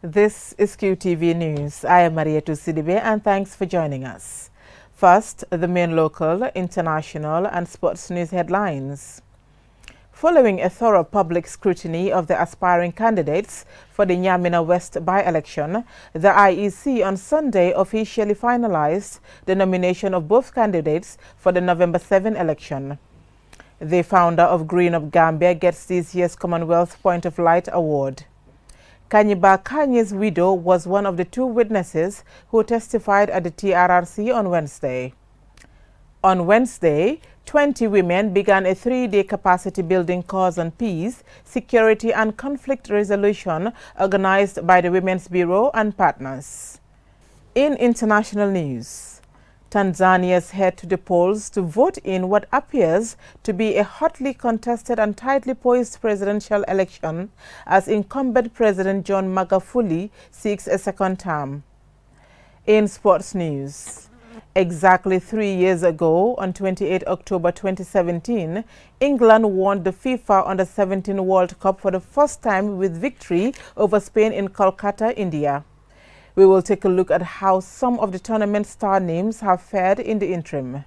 This is Qtv News. I am Mariatu Sidibe and thanks for joining us. First, the main local, international and sports news headlines. Following a thorough public scrutiny of the aspiring candidates for the Nyamina West by-election, the IEC on Sunday officially finalized the nomination of both candidates for the November 7 election. The founder of Green Up Gambia gets this year's Commonwealth Point of Light Award. Kanyiba Kanye's widow was one of the two witnesses who testified at the TRRC on Wednesday. On Wednesday, 20 women began a 3-day capacity-building course on peace, security and conflict resolution organized by the Women's Bureau and partners. In international news, Tanzanians head to the polls to vote in what appears to be a hotly contested and tightly poised presidential election as incumbent President John Magufuli seeks a second term. In sports news, exactly 3 years ago, on 28 October 2017, England won the FIFA Under-17 World Cup for the first time with victory over Spain in Kolkata, India. We will take a look at how some of the tournament star names have fared in the interim.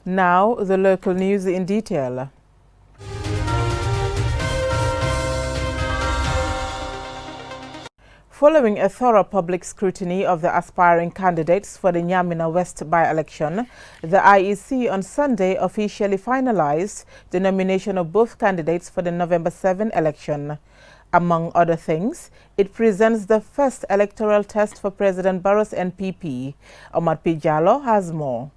Now, the local news in detail. Following a thorough public scrutiny of the aspiring candidates for the Nyamina West by-election, the IEC on Sunday officially finalized the nomination of both candidates for the November 7 election. Among other things, it presents the first electoral test for President Barrow's NPP. Omar P. Jallo has more.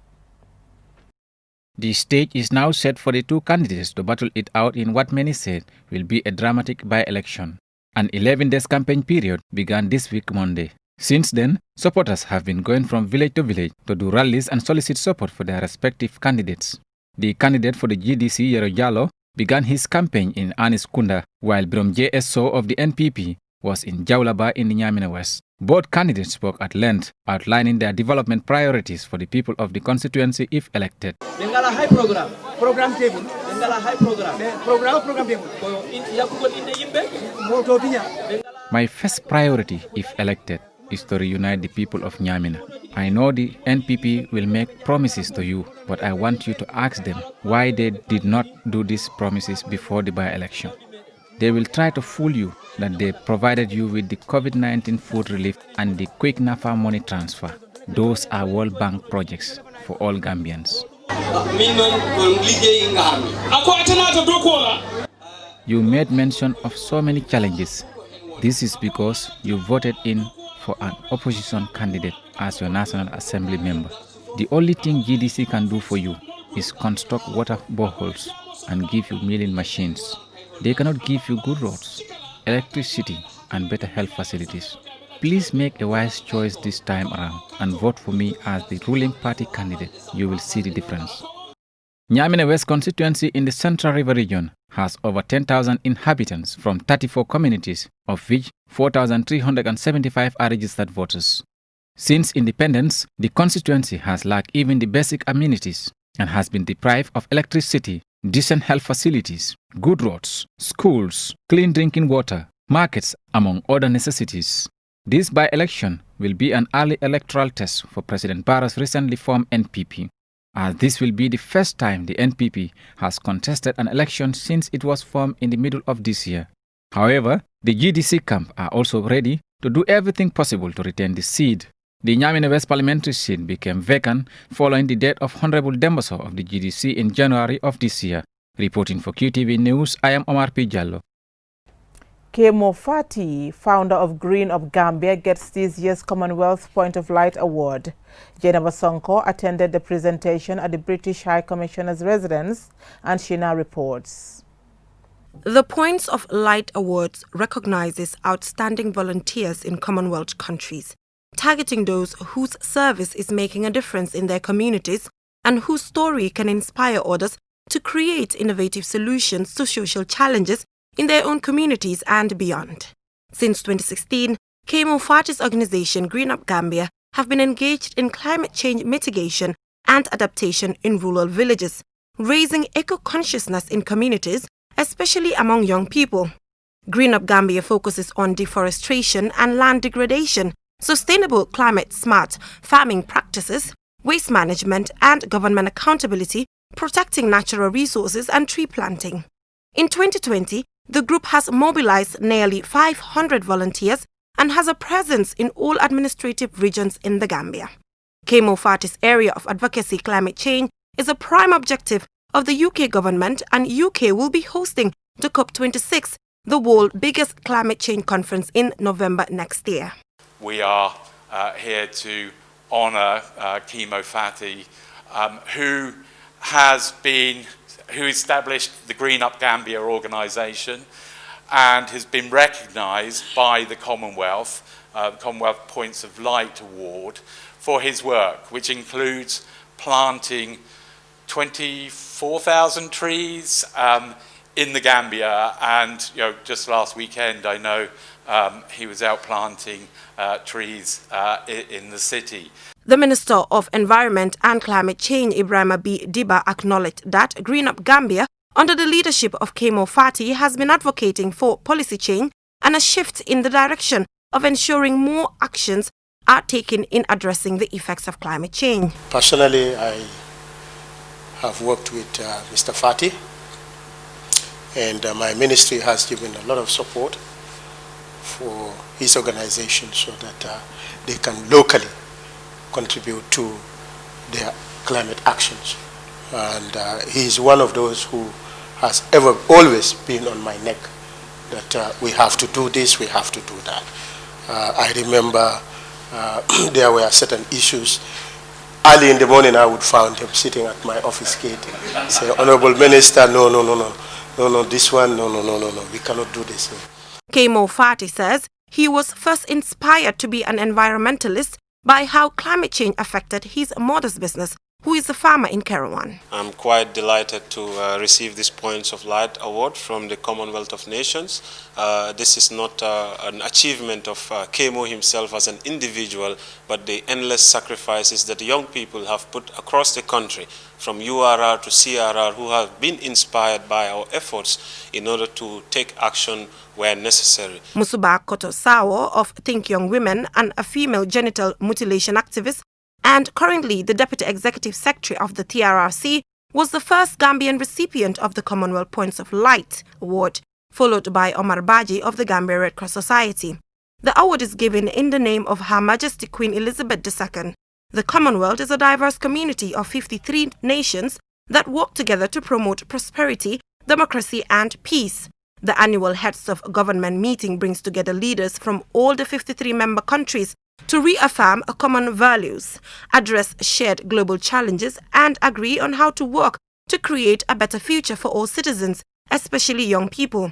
The stage is now set for the two candidates to battle it out in what many said will be a dramatic by-election. An 11-day campaign period began this week Monday. Since then, supporters have been going from village to village to do rallies and solicit support for their respective candidates. The candidate for the GDC, Yero Jallo, began his campaign in Anis Kunda, while Brom JSO of the NPP was in Jaulaba in the Nyamina West. Both candidates spoke at length, outlining their development priorities for the people of the constituency if elected. Bengala high program table. Bengala high program table. My first priority, if elected, is to reunite the people of Nyamina. I know the NPP will make promises to you, but I want you to ask them why they did not do these promises before the by-election. They will try to fool you that they provided you with the COVID-19 food relief and the quick NAFA money transfer. Those are World Bank projects for all Gambians. You made mention of so many challenges. This is because you voted in for an opposition candidate as your National Assembly member. The only thing GDC can do for you is construct water boreholes and give you milling machines. They cannot give you good roads, electricity and better health facilities. Please make a wise choice this time around and vote for me as the ruling party candidate. You will see the difference. Nyamina West constituency in the Central River region has over 10,000 inhabitants from 34 communities, of which 4,375 are registered voters. Since independence, the constituency has lacked even the basic amenities and has been deprived of electricity, decent health facilities, good roads, schools, clean drinking water, markets, among other necessities. This by-election will be an early electoral test for President Barrow's recently formed NPP, as this will be the first time the NPP has contested an election since it was formed in the middle of this year. However, the GDC camp are also ready to do everything possible to retain the seat. The Nyamina West parliamentary seat became vacant following the death of Honorable Demboso of the GDC in January of this year. Reporting for Qtv News, I am Omar P. Jallo. Kemo Fati, founder of Green Up Gambia, gets this year's Commonwealth Point of Light Award. Jennifer Sonko attended the presentation at the British High Commissioner's residence, and she now reports. The Points of Light Awards recognizes outstanding volunteers in Commonwealth countries, targeting those whose service is making a difference in their communities and whose story can inspire others to create innovative solutions to social challenges in their own communities and beyond. Since 2016, Kemo Fati's organization Green Up Gambia have been engaged in climate change mitigation and adaptation in rural villages, raising eco-consciousness in communities, especially among young people. Green Up Gambia focuses on deforestation and land degradation, sustainable climate-smart farming practices, waste management and government accountability, protecting natural resources and tree planting. In 2020, the group has mobilized nearly 500 volunteers and has a presence in all administrative regions in the Gambia. Kemo Fati's area of advocacy climate change is a prime objective of the UK government, and UK will be hosting the COP26, the world's biggest climate change conference, in November next year. We are here to honour Kemo Fati, who established the Green Up Gambia organisation and has been recognised by the Commonwealth Points of Light Award for his work, which includes planting 24,000 trees in the Gambia, and just last weekend I know he was out planting trees in the city. The Minister of Environment and Climate Change, Ibrahima B. Diba, acknowledged that Green Up Gambia, under the leadership of Kemo Fati, has been advocating for policy change and a shift in the direction of ensuring more actions are taken in addressing the effects of climate change. Personally, I have worked with Mr. Fati, and my ministry has given a lot of support for his organization so that they can locally contribute to their climate actions. And he is one of those who has always been on my neck that we have to do this, we have to do that. I remember there were certain issues. Early in the morning I would find him sitting at my office gate, say, Honorable Minister, no, this one, no, we cannot do this. Kemo Fati says he was first inspired to be an environmentalist by how climate change affected his mother's business, who is a farmer in Kerawan. I'm quite delighted to receive this Points of Light Award from the Commonwealth of Nations. This is not an achievement of Kemo himself as an individual, but the endless sacrifices that young people have put across the country, from URR to CRR, who have been inspired by our efforts in order to take action where necessary. Musuba Koto Sawo of Think Young Women and a female genital mutilation activist, and currently the Deputy Executive Secretary of the TRRC, was the first Gambian recipient of the Commonwealth Points of Light Award, followed by Omar Baji of the Gambia Red Cross Society. The award is given in the name of Her Majesty Queen Elizabeth II. The Commonwealth is a diverse community of 53 nations that work together to promote prosperity, democracy and peace. The annual Heads of Government meeting brings together leaders from all the 53 member countries to reaffirm common values, address shared global challenges and agree on how to work to create a better future for all citizens, especially young people.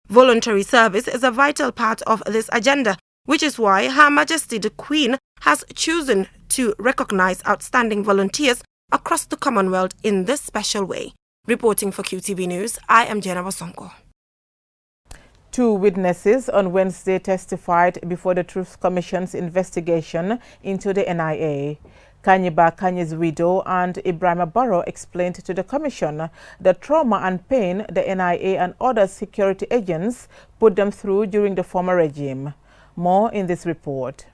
Voluntary service is a vital part of this agenda, which is why Her Majesty the Queen has chosen to recognize outstanding volunteers across the Commonwealth in this special way. Reporting for QTV News, I am Jenna Wasonko. 2 witnesses on Wednesday testified before the Truth Commission's investigation into the NIA. Kanyiba Kanyi's widow and Ibrahima Barrow explained to the Commission the trauma and pain the NIA and other security agents put them through during the former regime. More in this report.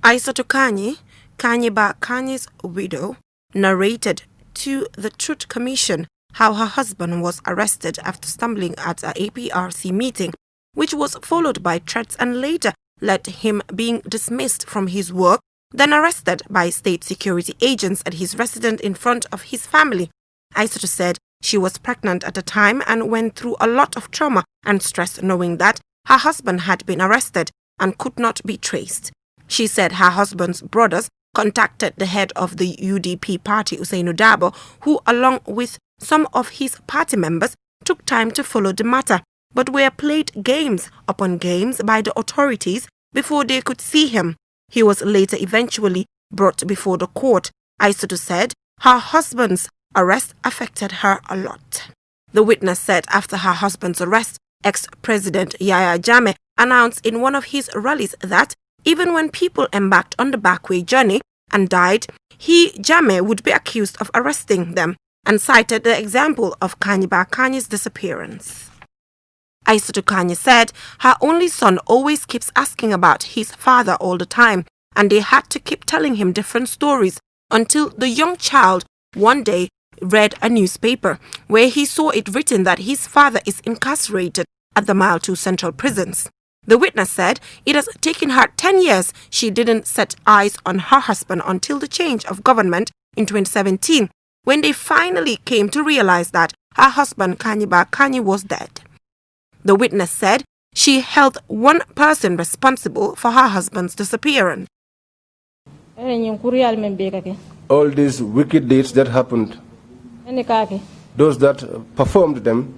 Aissatou Kanyi, Kanyiba Kanyi's widow, narrated to the Truth Commission how her husband was arrested after stumbling at a APRC meeting, which was followed by threats and later led him being dismissed from his work, then arrested by state security agents at his residence in front of his family. Aissatou said she was pregnant at the time and went through a lot of trauma and stress knowing that her husband had been arrested and could not be traced. She said her husband's brothers contacted the head of the UDP party, Usainu Dabo, who along with some of his party members took time to follow the matter, but were played games upon games by the authorities before they could see him. He was later eventually brought before the court. Aissatou said her husband's arrest affected her a lot. The witness said after her husband's arrest, ex-President Yahya Jammeh announced in one of his rallies that even when people embarked on the backway journey and died, he, Jammeh, would be accused of arresting them, and cited the example of Kanyiba Kanyi's disappearance. Aissatou Kanye said her only son always keeps asking about his father all the time, and they had to keep telling him different stories until the young child one day read a newspaper where he saw it written that his father is incarcerated at the Mile 2 Central Prisons. The witness said it has taken her 10 years. She didn't set eyes on her husband until the change of government in 2017, when they finally came to realize that her husband Kanye was dead. The witness said she held one person responsible for her husband's disappearance. All these wicked deeds that happened, those that performed them,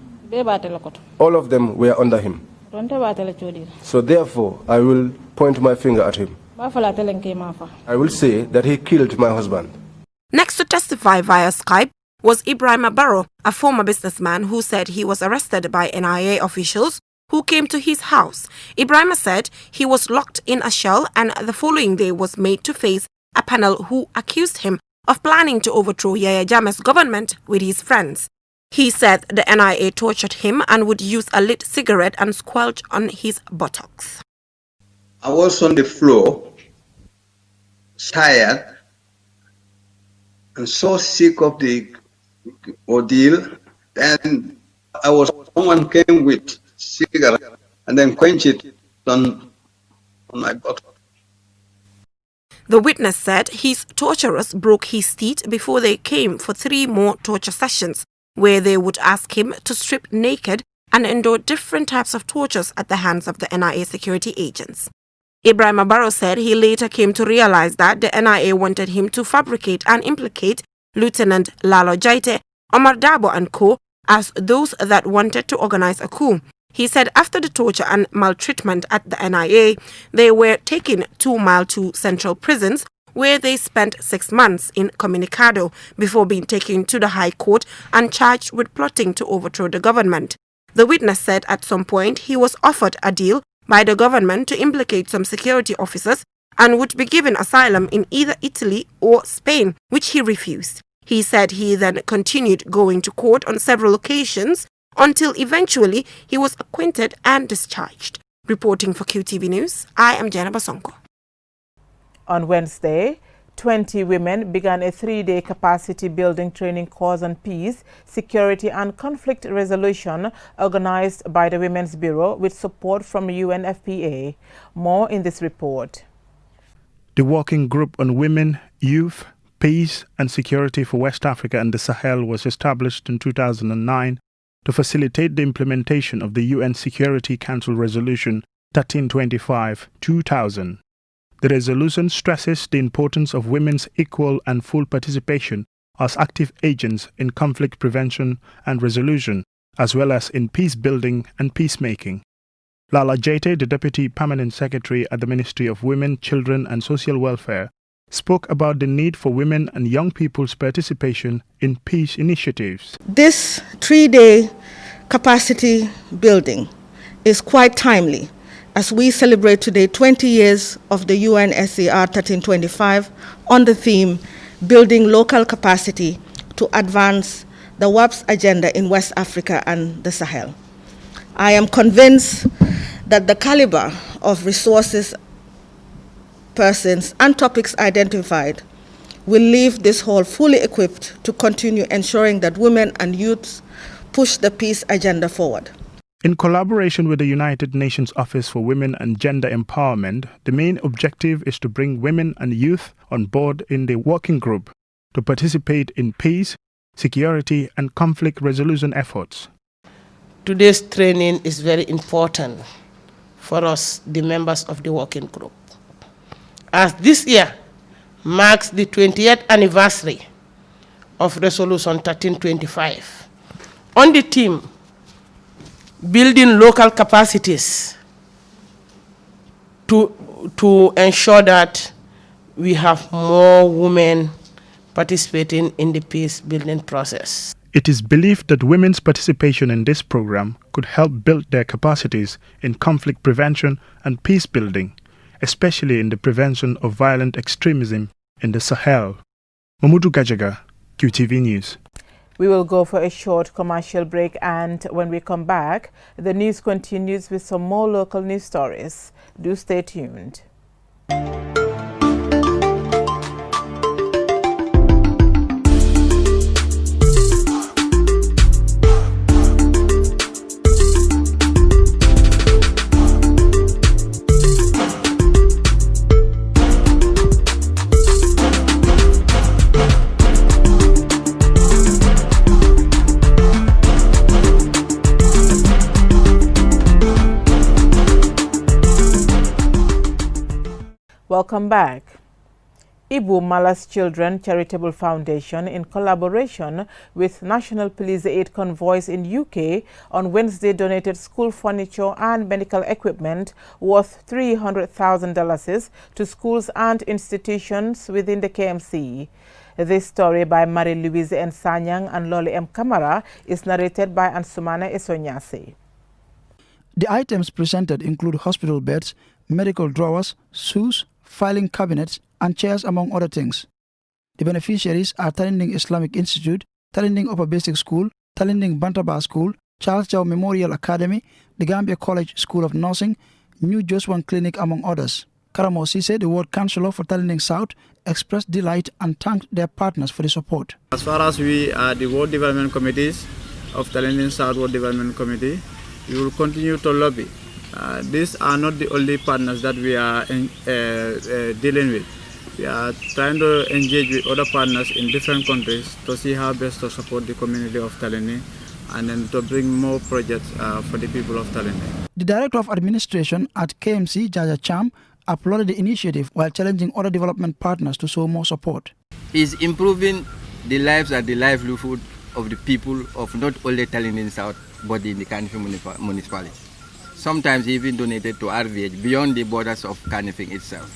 all of them were under him. So therefore, I will point my finger at him. I will say that he killed my husband. Next to testify via Skype was Ibrahim Barrow, a former businessman who said he was arrested by NIA officials who came to his house. Ibrahim said he was locked in a cell and the following day was made to face a panel who accused him of planning to overthrow Yahya Jammeh's government with his friends. He said the NIA tortured him and would use a lit cigarette and squelch on his buttocks. I was on the floor, tired, and so sick of the ordeal. And someone came with cigarette and then quenched it on my buttock. The witness said his torturers broke his teeth before they came for 3 more torture sessions, where they would ask him to strip naked and endure different types of tortures at the hands of the NIA security agents. Ibrahim Barrow said he later came to realize that the NIA wanted him to fabricate and implicate Lieutenant Lalo Jaite, Omar Dabo and co. as those that wanted to organize a coup. He said after the torture and maltreatment at the NIA, they were taken to Mile 2 Central Prisons, where they spent 6 months incommunicado before being taken to the High Court and charged with plotting to overthrow the government. The witness said at some point he was offered a deal by the government to implicate some security officers and would be given asylum in either Italy or Spain, which he refused. He said he then continued going to court on several occasions until eventually he was acquitted and discharged. Reporting for Qtv News, I am Jenna Basonko. On Wednesday, 20 women began a 3-day capacity building training course on peace, security and conflict resolution organized by the Women's Bureau with support from UNFPA. More in this report. The Working Group on Women, Youth, Peace and Security for West Africa and the Sahel was established in 2009 to facilitate the implementation of the UN Security Council Resolution 1325/2000. The resolution stresses the importance of women's equal and full participation as active agents in conflict prevention and resolution, as well as in peace building and peacemaking. Lala Jaite, the Deputy Permanent Secretary at the Ministry of Women, Children and Social Welfare, spoke about the need for women and young people's participation in peace initiatives. This 3-day capacity building is quite timely as we celebrate today 20 years of the UNSCR 1325 on the theme Building Local Capacity to Advance the WAP's agenda in West Africa and the Sahel. I am convinced that the caliber of resources, persons and topics identified will leave this hall fully equipped to continue ensuring that women and youths push the peace agenda forward. In collaboration with the United Nations Office for Women and Gender Empowerment, the main objective is to bring women and youth on board in the working group to participate in peace, security and conflict resolution efforts. Today's training is very important for us, the members of the working group, as this year marks the 20th anniversary of Resolution 1325 on the theme building local capacities to ensure that we have more women participating in the peace building process. It is believed that women's participation in this program could help build their capacities in conflict prevention and peace building, especially in the prevention of violent extremism in the Sahel. Mamudu Gajaga, QTV News. We will go for a short commercial break, and when we come back, the news continues with some more local news stories. Do stay tuned. Welcome back. Ibu Mala's Children Charitable Foundation, in collaboration with National Police Aid Convoys in UK, on Wednesday donated school furniture and medical equipment worth $300,000 to schools and institutions within the KMC. This story by Marie-Louise Nsanyang and Loli M. Kamara is narrated by Ansumana Esonyase. The items presented include hospital beds, medical drawers, shoes, filing cabinets, and chairs, among other things. The beneficiaries are Tanzanian Islamic Institute, Tanzanian Upper Basic School, Tanzanian Bantaba School, Charles Chow Memorial Academy, the Gambia College School of Nursing, New Joswan Clinic, among others. Karamo Sise, the Ward Councillor for Tanzanian South, expressed delight and thanked their partners for the support. As far as we are the Ward Development Committees of Tanzanian South Ward Development Committee, we will continue to lobby. These are not the only partners that we are dealing with. We are trying to engage with other partners in different countries to see how best to support the community of Talene and then to bring more projects for the people of Talene. The Director of Administration at KMC, Jaja Cham, applauded the initiative while challenging other development partners to show more support. Is improving the lives and the livelihood of the people of not only Talene South but in the Kanifing municipality. Sometimes he even donated to RVH beyond the borders of Kanifing itself.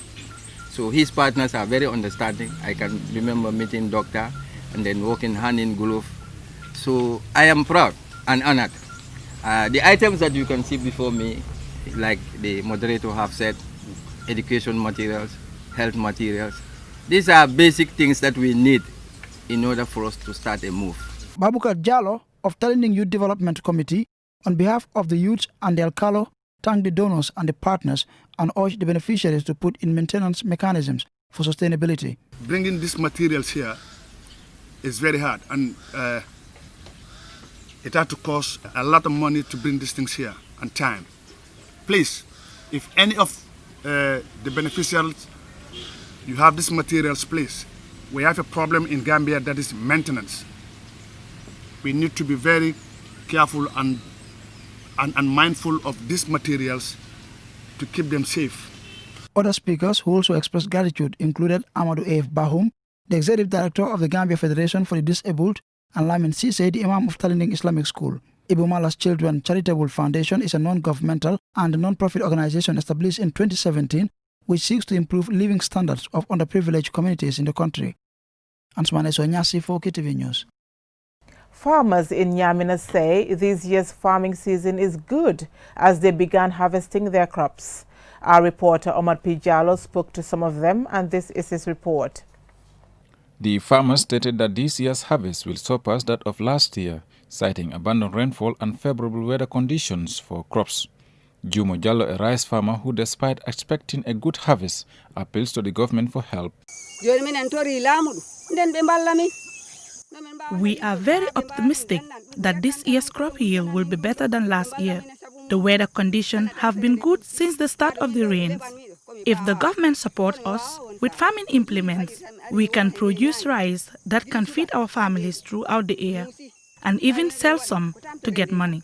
So his partners are very understanding. I can remember meeting doctor and then working hand in glove. So I am proud and honored. The items that you can see before me, like the moderator have said, education materials, health materials, these are basic things that we need in order for us to start a move. Babukar Jallo of Talending Youth Development Committee, on behalf of the youths and the Alcalo, thanked the donors and the partners and urged the beneficiaries to put in maintenance mechanisms for sustainability. Bringing these materials here is very hard, and it had to cost a lot of money to bring these things here and time. Please, if any of the beneficiaries, you have these materials, please. We have a problem in Gambia that is maintenance. We need to be very careful and mindful of these materials to keep them safe. Other speakers who also expressed gratitude included Amadou A.F. Bahum, the Executive Director of the Gambia Federation for the Disabled, and Lamin Sise, the Imam of Talending Islamic School. Ibu Mala's Children Charitable Foundation is a non-governmental and non-profit organization established in 2017 which seeks to improve living standards of underprivileged communities in the country. Ansumane Sonyasi for Qtv News. Farmers in Nyamina say this year's farming season is good as they began harvesting their crops. Our reporter Omar P. Jallo spoke to some of them, and this is his report. The farmers stated that this year's harvest will surpass that of last year, citing abundant rainfall and favorable weather conditions for crops. Jumo Jallo, a rice farmer who, despite expecting a good harvest, appeals to the government for help. We are very optimistic that this year's crop yield will be better than last year. The weather conditions have been good since the start of the rains. If the government supports us with farming implements, we can produce rice that can feed our families throughout the year and even sell some to get money.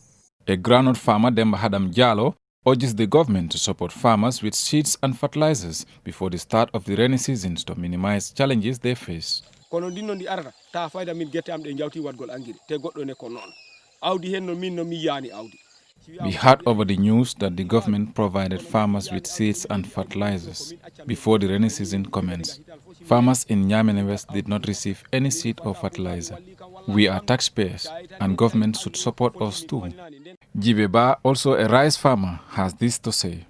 A groundnut farmer, Demba Hadam Jallo, urges the government to support farmers with seeds and fertilizers before the start of the rainy seasons to minimize challenges they face. We heard over the news that the government provided farmers with seeds and fertilizers before the rainy season commenced. Farmers in Nyamina West did not receive any seed or fertilizer. We are taxpayers and government should support us too. Jibeba, also a rice farmer, has this to say.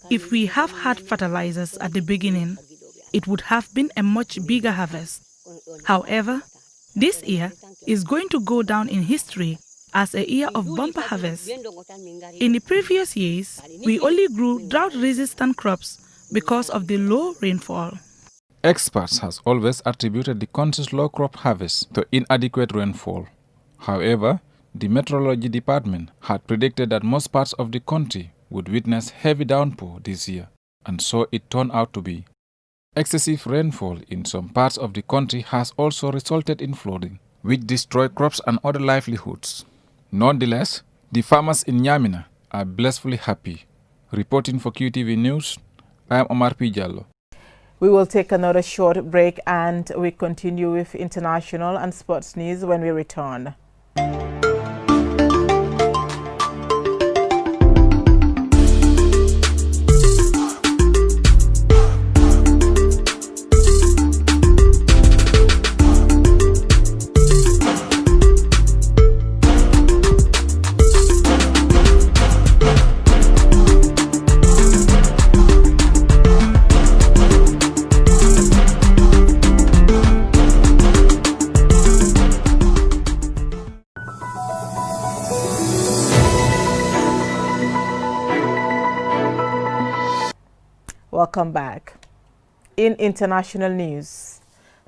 If we have had fertilizers at the beginning, it would have been a much bigger harvest. However, this year is going to go down in history as a year of bumper harvest. In the previous years, we only grew drought-resistant crops because of the low rainfall. Experts has always attributed the country's low crop harvest to inadequate rainfall. However, the Meteorology Department had predicted that most parts of the country would witness heavy downpour this year, and so it turned out to be. Excessive rainfall in some parts of the country has also resulted in flooding, which destroyed crops and other livelihoods. Nonetheless, the farmers in Nyamina are blissfully happy. Reporting for QTV News, I am Omar P. Jallo. We will take another short break and we continue with international and sports news when we return. Welcome back. In international news,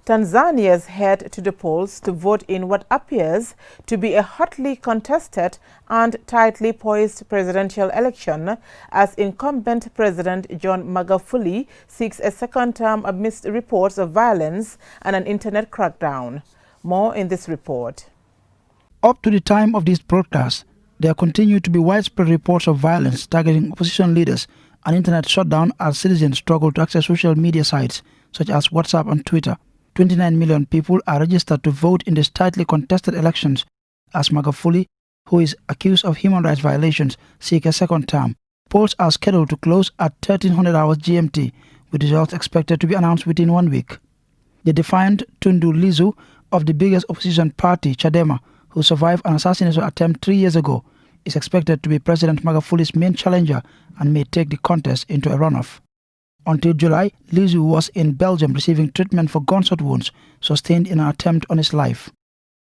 Tanzanians head to the polls to vote in what appears to be a hotly contested and tightly poised presidential election as incumbent President John Magufuli seeks a second term amidst reports of violence and an internet crackdown. More in this report. Up to the time of this broadcast, there continue to be widespread reports of violence targeting opposition leaders and internet shutdown as citizens struggle to access social media sites such as WhatsApp and Twitter. 29 million people are registered to vote in these tightly contested elections as Magufuli, who is accused of human rights violations, seeks a second term. Polls are scheduled to close at 1300 hours GMT, with results expected to be announced within 1 week. The defiant Tundu Lissu of the biggest opposition party, Chadema, who survived an assassination attempt 3 years ago, is expected to be President Magufuli's main challenger and may take the contest into a runoff. Until July, Lissu was in Belgium receiving treatment for gunshot wounds sustained in an attempt on his life.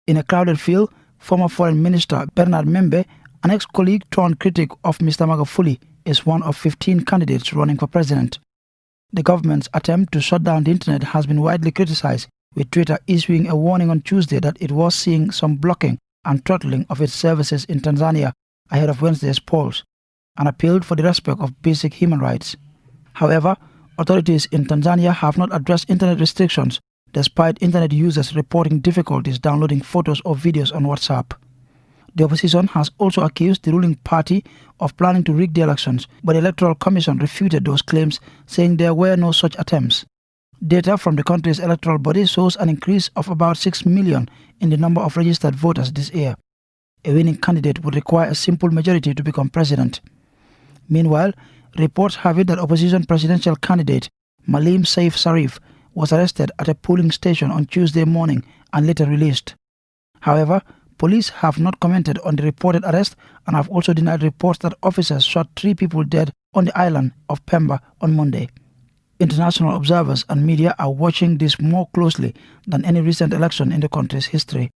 In a crowded field, former Foreign Minister Bernard Membe, an ex-colleague turned critic of Mr. Magufuli, is one of 15 candidates running for president. The government's attempt to shut down the internet has been widely criticized, with Twitter issuing a warning on Tuesday that it was seeing some blocking and throttling of its services in Tanzania ahead of Wednesday's polls, and appealed for the respect of basic human rights. However, authorities in Tanzania have not addressed internet restrictions, despite internet users reporting difficulties downloading photos or videos on WhatsApp. The opposition has also accused the ruling party of planning to rig the elections, but the Electoral Commission refuted those claims, saying there were no such attempts. Data from the country's electoral body shows an increase of about 6 million in the number of registered voters this year. A winning candidate would require a simple majority to become president. Meanwhile, reports have it that opposition presidential candidate Maalim Seif Sharif was arrested at a polling station on Tuesday morning and later released. However, police have not commented on the reported arrest and have also denied reports that officers shot 3 people dead on the island of Pemba on Monday. International observers and media are watching this more closely than any recent election in the country's history.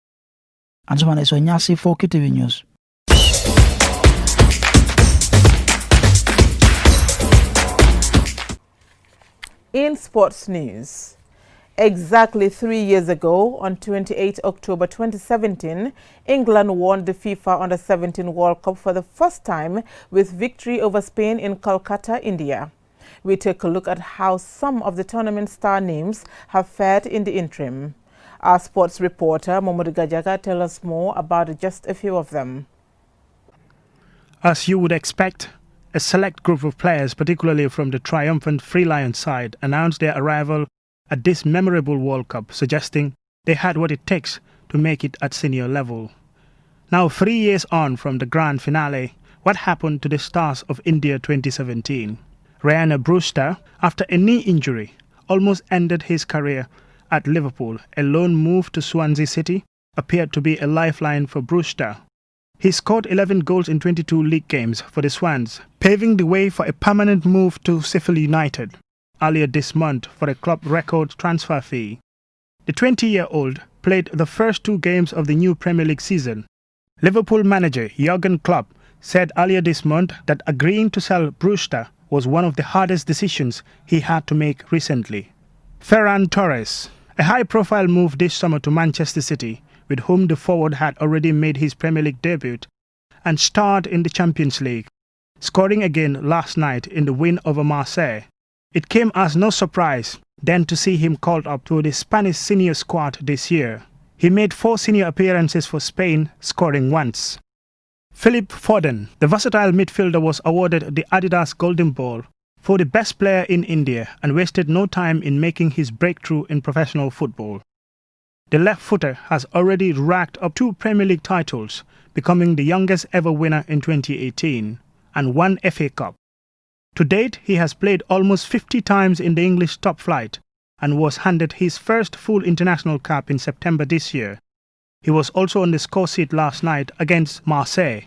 Anzumana Isonyasi for Qtv News. In sports news, exactly 3 years ago, on 28 October 2017, England won the FIFA Under-17 World Cup for the first time with victory over Spain in Kolkata, India. We take a look at how some of the tournament star names have fared in the interim. Our sports reporter, Momodu Gajaga, tells us more about just a few of them. As you would expect, a select group of players, particularly from the triumphant Free Lions side, announced their arrival at this memorable World Cup, suggesting they had what it takes to make it at senior level. Now, 3 years on from the grand finale, what happened to the stars of India 2017? Ryan Brewster, after a knee injury, almost ended his career at Liverpool. A loan move to Swansea City appeared to be a lifeline for Brewster. He scored 11 goals in 22 league games for the Swans, paving the way for a permanent move to Sheffield United. earlier this month for a club record transfer fee. The 20-year-old played the first 2 games of the new Premier League season. Liverpool manager Jurgen Klopp said earlier this month that agreeing to sell Brewster was one of the hardest decisions he had to make recently. Ferran Torres, a high-profile move this summer to Manchester City, with whom the forward had already made his Premier League debut and starred in the Champions League, scoring again last night in the win over Marseille. It came as no surprise then to see him called up to the Spanish senior squad this year. He made 4 senior appearances for Spain, scoring once. Philip Foden, the versatile midfielder, was awarded the Adidas Golden Ball for the best player in India and wasted no time in making his breakthrough in professional football. The left footer has already racked up 2 Premier League titles, becoming the youngest ever winner in 2018, and 1 FA Cup. To date, he has played almost 50 times in the English top flight and was handed his first full international cap in September this year. He was also on the score sheet last night against Marseille.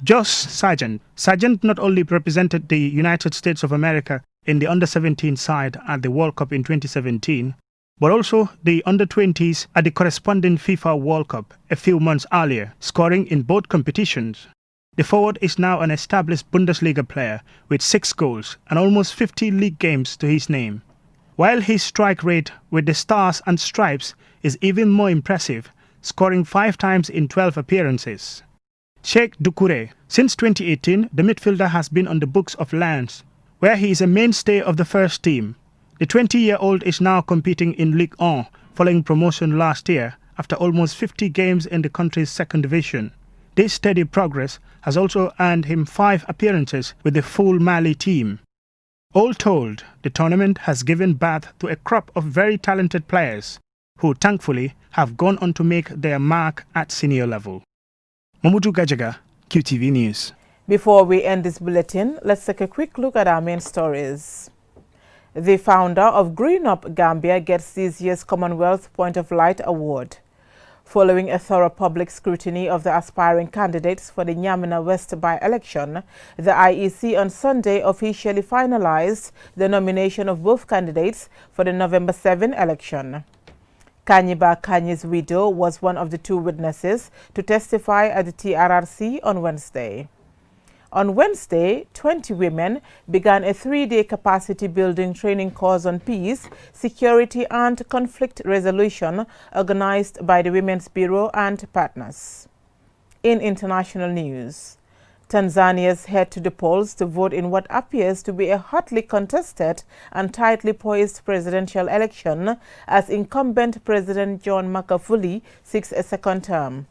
Josh Sargent not only represented the United States of America in the under-17 side at the World Cup in 2017, but also the under-20s at the corresponding FIFA World Cup a few months earlier, scoring in both competitions. The forward is now an established Bundesliga player with 6 goals and almost 50 league games to his name. While his strike rate with the Stars and Stripes is even more impressive, scoring 5 times in 12 appearances. Sheikh Doucouré. Since 2018, the midfielder has been on the books of Lens, where he is a mainstay of the first team. The 20-year-old is now competing in Ligue 1 following promotion last year after almost 50 games in the country's second division. This steady progress has also earned him 5 appearances with the full Mali team. All told, the tournament has given birth to a crop of very talented players who thankfully have gone on to make their mark at senior level. Mamudu Gajaga, QTV News. Before we end this bulletin, let's take a quick look at our main stories. The founder of Green Up Gambia gets this year's Commonwealth Point of Light Award. Following a thorough public scrutiny of the aspiring candidates for the Nyamina West by-election, the IEC on Sunday officially finalized the nomination of both candidates for the November 7 election. Kanyiba Kanyi's widow was one of the 2 witnesses to testify at the TRRC on Wednesday. On Wednesday, 20 women began a 3-day capacity-building training course on peace, security and conflict resolution organized by the Women's Bureau and partners. In international news, Tanzanians head to the polls to vote in what appears to be a hotly contested and tightly poised presidential election as incumbent President John Magufuli seeks a second term.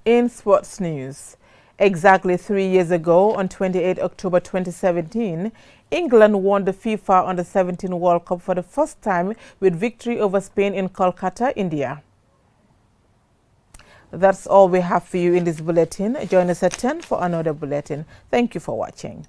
In sports news, exactly 3 years ago, on 28 October 2017, England won the FIFA Under-17 World Cup for the first time with victory over Spain in Kolkata, India. That's all we have for you in this bulletin. Join us at 10 for another bulletin. Thank you for watching.